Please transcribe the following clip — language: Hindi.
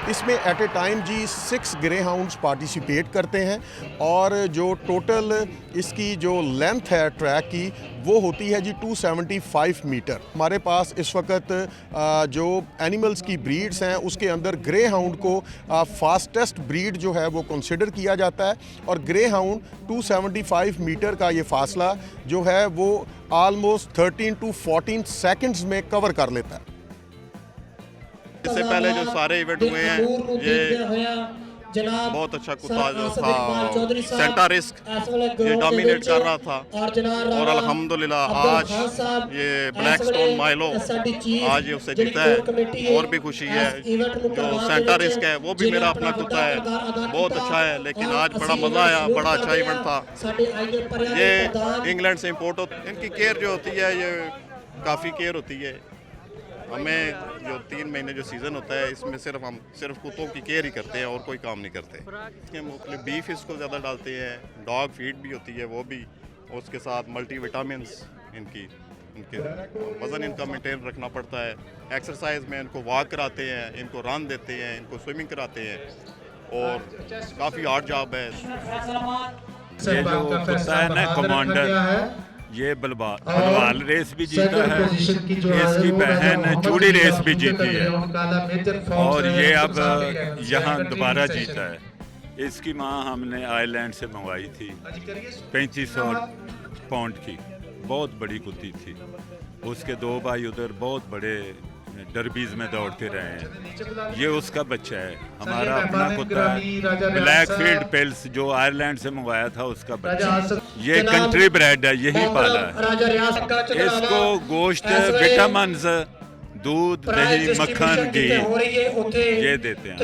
इसमें at a time G 6 greyhounds participate करते हैं और जो टोटल इसकी जो लेंथ है ट्रैक की वो होती है जी 275 मीटर। हमारे पास इस वक्त जो एनिमल्स की ब्रीड्स हैं उसके अंदर ग्रे हाउंड को फास्टेस्ट ब्रीड जो है वो कंसिडर किया जाता है और ग्रे हाउंड 275 मीटर का ये फासला जो है वो ऑलमोस्ट 13 टू 14 सेकंड्स में कवर कर लेता है। इससे पहले जो सारे इवेंट हुए हैं ये बहुत अच्छा कुत्ता जो था सेंटा रिस्क ये डोमिनेट कर रहा था और अल्हम्दुलिल्लाह आज ये ब्लैक स्टोन माइलो आज ये उससे जीता है और भी खुशी है। जो सेंटा रिस्क है वो भी मेरा अपना कुत्ता है, बहुत अच्छा है, लेकिन आज बड़ा मज़ा आया, बड़ा अच्छा इवेंट था। ये इंग्लैंड से इम्पोर्ट होती, इनकी केयर जो होती है ये काफ़ी केयर होती है। हमें जो 3 महीने जो सीज़न होता है इसमें हम सिर्फ कुत्तों की केयर ही करते हैं और कोई काम नहीं करते। इसके मुख्तलिफ बीफ इसको ज़्यादा डालते हैं, डॉग फीड भी होती है वो भी, और उसके साथ मल्टीविटामिन्स इनके वज़न इनका मेंटेन रखना पड़ता है। एक्सरसाइज में इनको वॉक कराते हैं, इनको रन देते हैं, इनको स्विमिंग कराते हैं और काफ़ी हार्ड जॉब है। ये जो कुत्ता है ना कमांडर, ये बलवाल रेस भी जीता है, इसकी बहन चूड़ी रेस भी जीती है और ये अब यहाँ दोबारा जीता है। इसकी माँ हमने आयरलैंड से मंगवाई थी 3500 पाउंड की, बहुत बड़ी कुत्ती थी। उसके 2 भाई उधर बहुत बड़े डरबीज में दौड़ते रहे हैं। ये उसका बच्चा है, हमारा अपना कुत्ता है ब्लैक फील्ड पेल्स जो आयरलैंड से मंगवाया था उसका बच्चा। ये कंट्री ब्रेड है, यही पाला है। इसको गोश्त, विटामिन्स, दूध, दही, मक्खन, घी ये देते हैं।